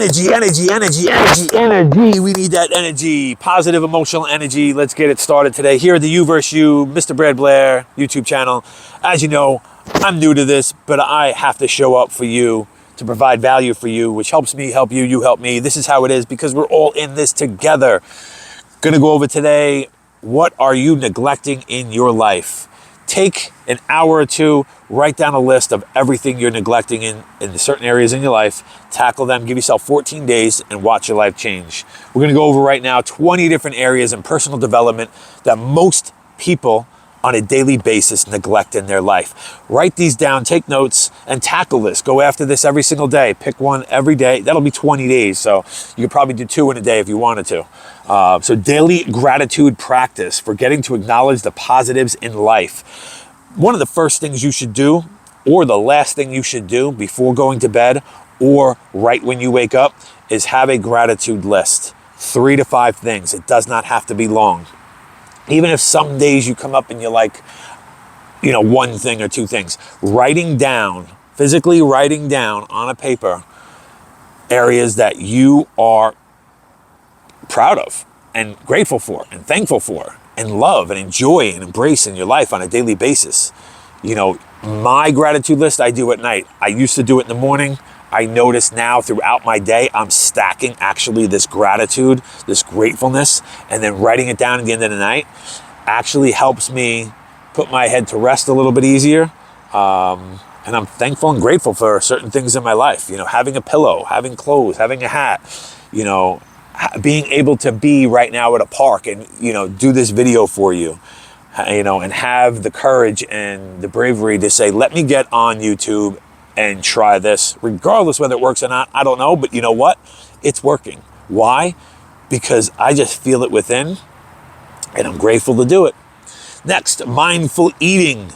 Energy, energy, energy, energy, energy. We need that energy. Positive emotional energy. Let's get it started today. Here at the U vs. U, Mr. Brad Blair YouTube channel. As you know, I'm new to this, but I have to show up for you to provide value for you, which helps me help you, you help me. This is how it is because we're all in this together. Gonna go over today, what are you neglecting in your life? Take an hour or two, write down a list of everything you're neglecting in certain areas in your life, tackle them, give yourself 14 days and watch your life change. We're gonna go over right now 20 different areas in personal development that most people on a daily basis neglect in their life. Write these down, take notes, and tackle this. Go after this every single day. Pick one every day. That'll be 20 days, so you could probably do 2 in a day if you wanted to. So daily gratitude practice, forgetting to acknowledge the positives in life. One of the first things you should do, or the last thing you should do before going to bed, or right when you wake up, is have a gratitude list. 3 to 5 things. It does not have to be long. Even if some days you come up and you're like, one thing or 2 things, writing down, physically writing down on a paper areas that you are proud of and grateful for and thankful for and love and enjoy and embrace in your life on a daily basis. My gratitude list I do at night. I used to do it in the morning. I notice now throughout my day, I'm stacking actually this gratitude, this gratefulness, and then writing it down at the end of the night actually helps me put my head to rest a little bit easier. And I'm thankful and grateful for certain things in my life. Having a pillow, having clothes, having a hat, being able to be right now at a park and, do this video for you, and have the courage and the bravery to say, let me get on YouTube and try this, regardless whether it works or not. I don't know, but you know what? It's working. Why? Because I just feel it within, and I'm grateful to do it. Next, mindful eating.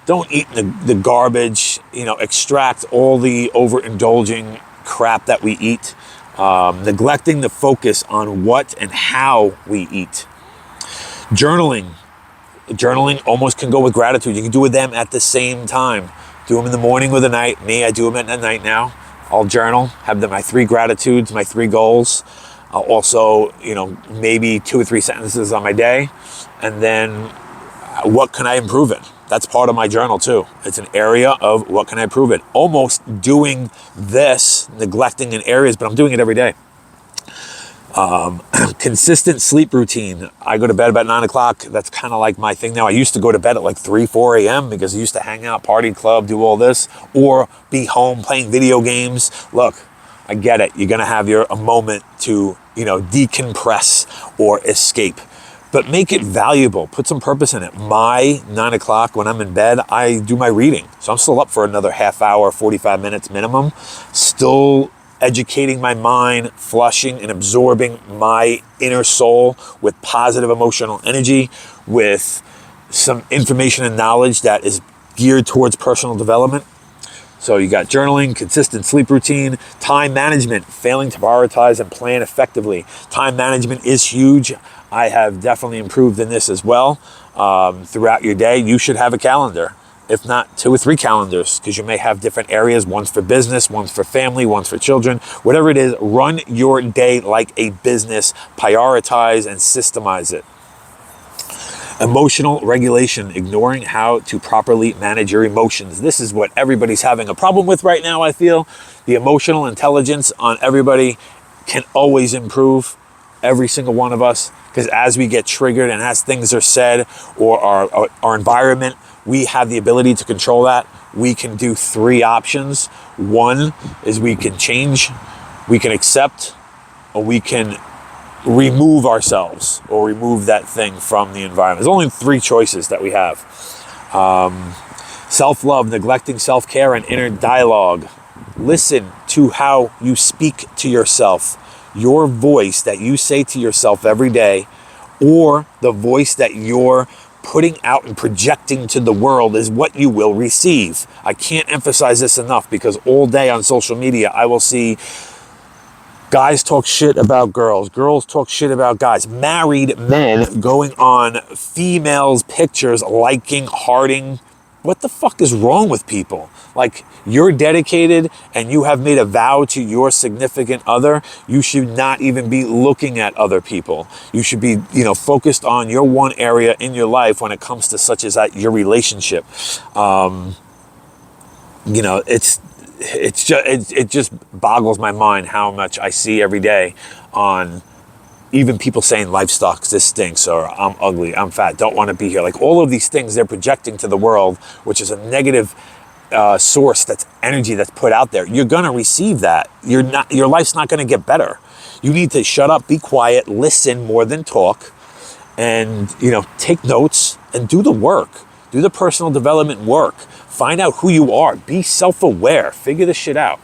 Don't eat the garbage, extract all the overindulging crap that we eat, neglecting the focus on what and how we eat. Journaling almost can go with gratitude. You can do with them at the same time. Do them in the morning or the night. Me, I do them at night now. I'll journal, have my 3 gratitudes, my 3 goals. I'll also, maybe 2 or 3 sentences on my day. And then what can I improve it? That's part of my journal too. It's an area of what can I improve it? Almost doing this, neglecting in areas, but I'm doing it every day. Consistent sleep routine. I go to bed about 9 o'clock. That's kind of like my thing now. I used to go to bed at like 3, 4 a.m. because I used to hang out, party, club, do all this, or be home playing video games. Look, I get it. You're going to have a moment to, decompress or escape, but make it valuable. Put some purpose in it. My 9 o'clock when I'm in bed, I do my reading. So I'm still up for another half hour, 45 minutes minimum, still educating my mind, flushing and absorbing my inner soul with positive emotional energy, with some information and knowledge that is geared towards personal development. So you got journaling, consistent sleep routine, time management, failing to prioritize and plan effectively. Time management is huge. I have definitely improved in this as well. Throughout your day, you should have a calendar. If not 2 or 3 calendars, because you may have different areas. One's for business, one's for family, one's for children. Whatever it is, run your day like a business. Prioritize and systemize it. Emotional regulation, ignoring how to properly manage your emotions. This is what everybody's having a problem with right now, I feel. The emotional intelligence on everybody can always improve, every single one of us, because as we get triggered and as things are said or our environment, we have the ability to control that. We can do 3 options. One is we can change, we can accept, or we can remove ourselves or remove that thing from the environment. There's only 3 choices that we have. Self-love, neglecting self-care and inner dialogue. Listen to how you speak to yourself. Your voice that you say to yourself every day, or the voice that you're putting out and projecting to the world, is what you will receive. I can't emphasize this enough, because all day on social media, I will see guys talk shit about girls, girls talk shit about guys, married men going on females' pictures, liking, hearting, What the fuck is wrong with people? Like, you're dedicated and you have made a vow to your significant other. You should not even be looking at other people. You should be, focused on your one area in your life when it comes to such as that, your relationship. It just boggles my mind how much I see every day on even people saying life sucks, this stinks, or I'm ugly, I'm fat, don't want to be here. Like, all of these things they're projecting to the world, which is a negative source, that's energy that's put out there. You're going to receive that. Your life's not going to get better. You need to shut up, be quiet, listen more than talk, and, take notes and do the work. Do the personal development work. Find out who you are. Be self-aware. Figure this shit out.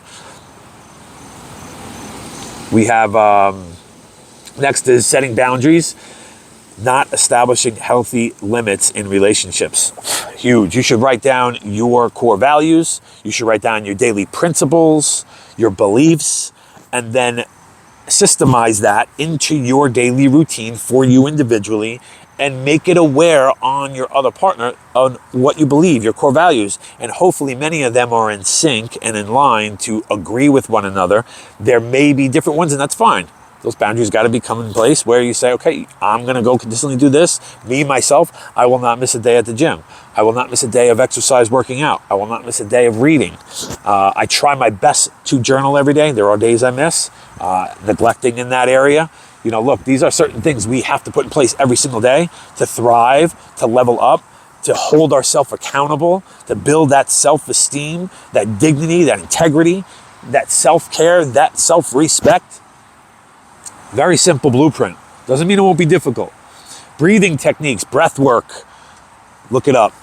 We have, next is setting boundaries, not establishing healthy limits in relationships. Huge. You should write down your core values. You should write down your daily principles, your beliefs, and then systemize that into your daily routine for you individually, and make it aware on your other partner on what you believe, your core values. And hopefully many of them are in sync and in line to agree with one another. There may be different ones, and that's fine. Those boundaries got to be come in place where you say, okay, I'm going to go consistently do this. Me, myself, I will not miss a day at the gym. I will not miss a day of exercise working out. I will not miss a day of reading. I try my best to journal every day. There are days I miss, neglecting in that area. Look, these are certain things we have to put in place every single day to thrive, to level up, to hold ourselves accountable, to build that self-esteem, that dignity, that integrity, that self-care, that self-respect. Very simple blueprint. Doesn't mean it won't be difficult. Breathing techniques, breath work. Look it up.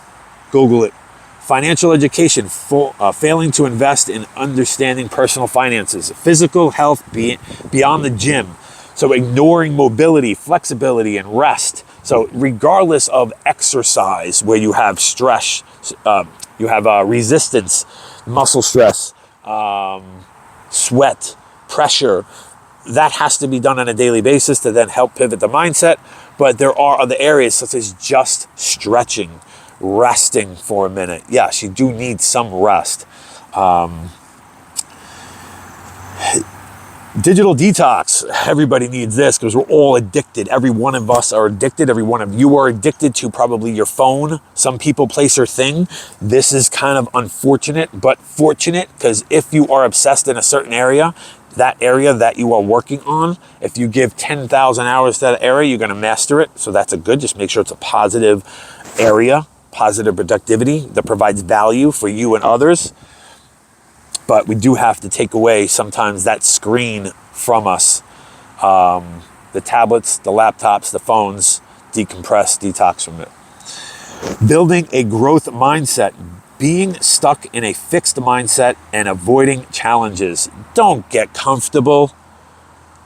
Google it. Financial education, failing to invest in understanding personal finances. Physical health beyond the gym. So ignoring mobility, flexibility, and rest. So regardless of exercise, where you have stress, you have resistance, muscle stress, sweat, pressure, that has to be done on a daily basis to then help pivot the mindset. But there are other areas such as just stretching, resting for a minute. Yes, you do need some rest. Digital detox. Everybody needs this because we're all addicted. Every one of us are addicted. Every one of you are addicted to probably your phone, some people, place, or thing. This is kind of unfortunate, but fortunate, because if you are obsessed in a certain area, that area that you are working on, if you give 10,000 hours to that area, you're going to master it. So that's a good, just make sure it's a positive area, positive productivity that provides value for you and others. But we do have to take away sometimes that screen from us. The tablets, the laptops, the phones, decompress, detox from it. Building a growth mindset. Being stuck in a fixed mindset and avoiding challenges. Don't get comfortable.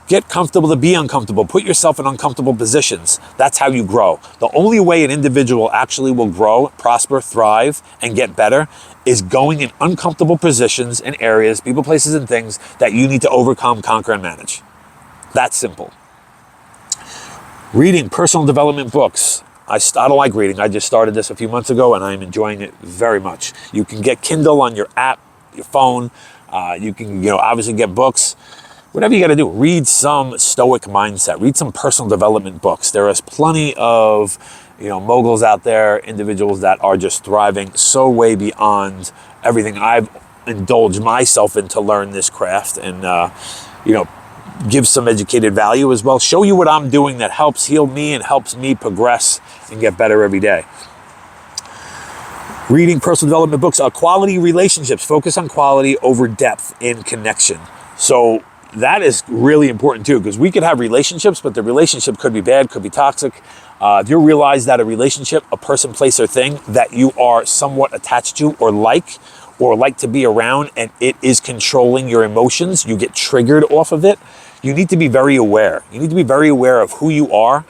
Get comfortable to be uncomfortable. Put yourself in uncomfortable positions. That's how you grow. The only way an individual actually will grow, prosper, thrive, and get better is going in uncomfortable positions and areas, people, places, and things that you need to overcome, conquer, and manage. That's simple. Reading personal development books. I don't like reading. I just started this a few months ago and I'm enjoying it very much. You can get Kindle on your app, your phone. You can, obviously get books. Whatever you got to do, read some Stoic mindset, read some personal development books. There is plenty of, moguls out there, individuals that are just thriving so way beyond everything I've indulged myself in to learn this craft and, give some educated value as well. Show you what I'm doing that helps heal me and helps me progress and get better every day. Reading personal development books, quality relationships, focus on quality over depth in connection. So that is really important too, because we could have relationships, but the relationship could be bad, could be toxic. If you realize that a relationship, a person, place, or thing that you are somewhat attached to or like to be around, and it is controlling your emotions, you get triggered off of it, you need to be very aware. You need to be very aware of who you are,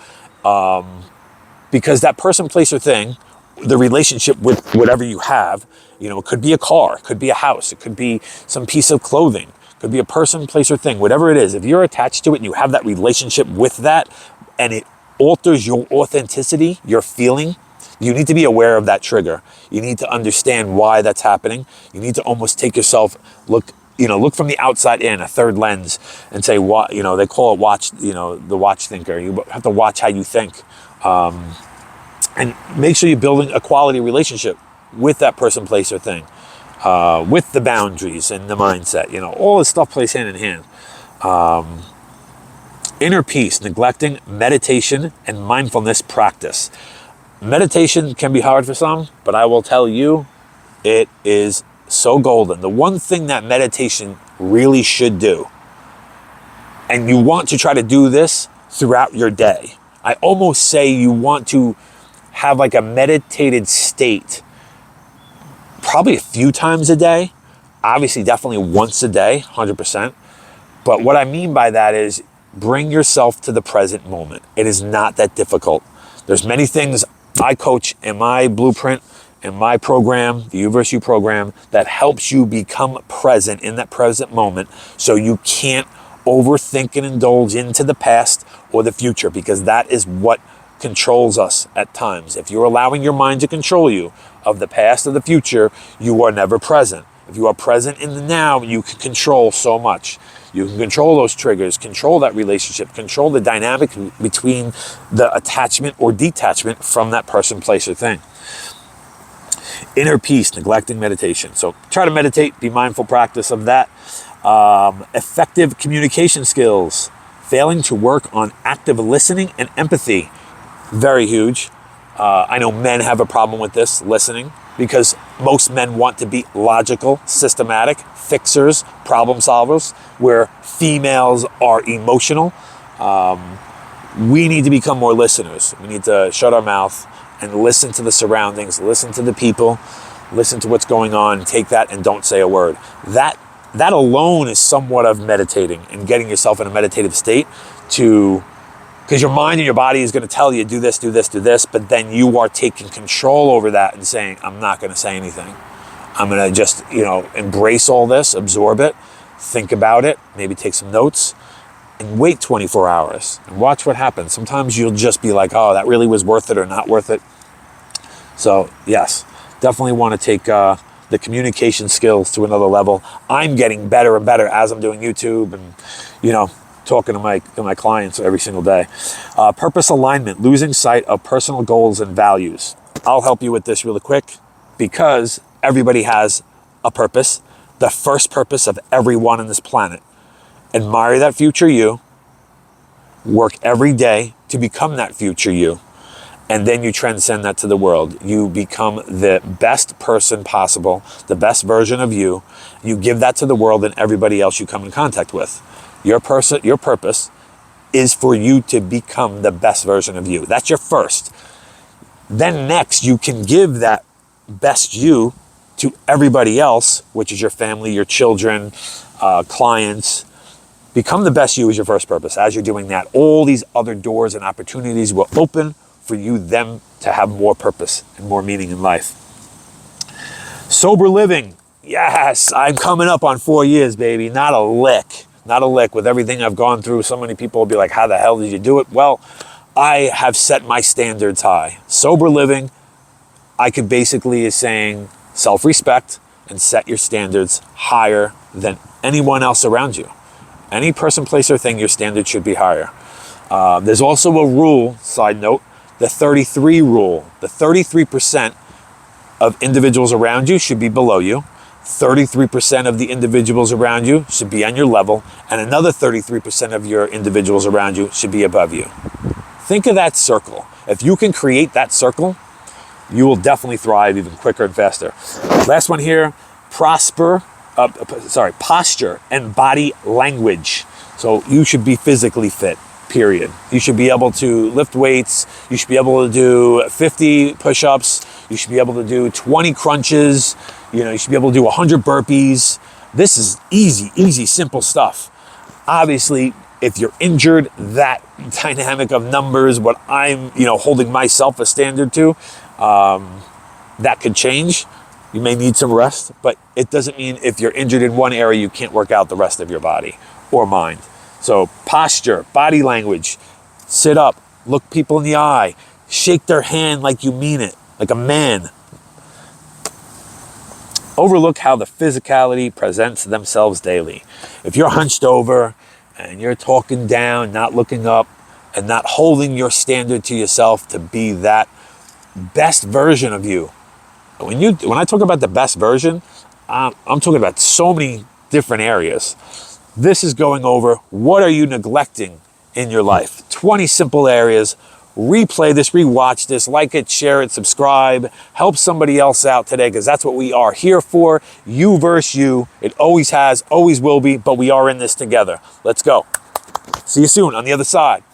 because that person, place, or thing, the relationship with whatever you have, it could be a car, it could be a house, it could be some piece of clothing, it could be a person, place, or thing, whatever it is. If you're attached to it and you have that relationship with that, and it alters your authenticity, your feeling, You need to be aware of that trigger. You need to understand why that's happening. You need to almost take yourself, look from the outside in, a third lens, and say, what, they call it watch, the watch thinker. You have to watch how you think. And make sure you're building a quality relationship with that person, place, or thing. With the boundaries and the mindset, all this stuff plays hand in hand. Inner peace, neglecting meditation and mindfulness practice. Meditation can be hard for some, but I will tell you, it is so golden. The one thing that meditation really should do, and you want to try to do this throughout your day. I almost say you want to have like a meditated state probably a few times a day. Obviously, definitely once a day, 100%. But what I mean by that is bring yourself to the present moment. It is not that difficult. There's many things I coach in my blueprint, in my program, the Uverse U program, that helps you become present in that present moment so you can't overthink and indulge into the past or the future, because that is what controls us at times. If you're allowing your mind to control you of the past or the future, you are never present. If you are present in the now, you can control so much. You can control those triggers, control that relationship, control the dynamic between the attachment or detachment from that person, place, or thing. Inner peace, neglecting meditation. So try to meditate, be mindful practice of that. Effective communication skills, failing to work on active listening and empathy. Very huge. I know men have a problem with this, listening, because most men want to be logical, systematic, fixers, problem solvers, where females are emotional. We need to become more listeners. We need to shut our mouth and listen to the surroundings, listen to the people, listen to what's going on, take that and don't say a word. That alone is somewhat of meditating and getting yourself in a meditative state, because your mind and your body is going to tell you, do this, do this, do this, but then you are taking control over that and saying, I'm not going to say anything. I'm going to just, embrace all this, absorb it, think about it, maybe take some notes, and wait 24 hours and watch what happens. Sometimes you'll just be like, oh, that really was worth it or not worth it. So yes, definitely want to take the communication skills to another level. I'm getting better and better as I'm doing YouTube and, talking to my clients every single day. Purpose alignment, losing sight of personal goals and values. I'll help you with this really quick, because everybody has a purpose. The first purpose of everyone on this planet. Admire that future you. Work every day to become that future you. And then you transcend that to the world. You become the best person possible, the best version of you. You give that to the world and everybody else you come in contact with. Your purpose is for you to become the best version of you. That's your first. Then next, you can give that best you to everybody else, which is your family, your children, clients. Become the best you is your first purpose. As you're doing that, all these other doors and opportunities will open for you then to have more purpose and more meaning in life. Sober living. Yes, I'm coming up on 4 years, baby. Not a lick. With everything I've gone through. So many people will be like, how the hell did you do it? Well, I have set my standards high. Sober living, I could basically is saying self-respect and set your standards higher than anyone else around you. Any person, place, or thing, your standards should be higher. There's also a rule, side note, the 33 rule. The 33% of individuals around you should be below you. 33% of the individuals around you should be on your level, and another 33% of your individuals around you should be above you. Think of that circle. If you can create that circle, you will definitely thrive even quicker and faster. Last one here, posture and body language. So you should be physically fit, period. You should be able to lift weights. You should be able to do 50 push-ups. You should be able to do 20 crunches. You should be able to do 100 burpees. This is easy, simple stuff. Obviously, if you're injured, that dynamic of numbers, what I'm, holding myself a standard to, that could change. You may need some rest, but it doesn't mean if you're injured in one area, you can't work out the rest of your body or mind. So posture, body language, sit up, look people in the eye, shake their hand like you mean it. like a man. Overlook how the physicality presents themselves daily. If you're hunched over and you're talking down, not looking up, and not holding your standard to yourself to be that best version of you. When I talk about the best version, I'm talking about so many different areas. This is going over what are you neglecting in your life. 20 simple areas. Replay this, rewatch this, like it, share it, subscribe, help somebody else out today, because that's what we are here for. You versus you. It always has, always will be, but we are in this together. Let's go. See you soon on the other side.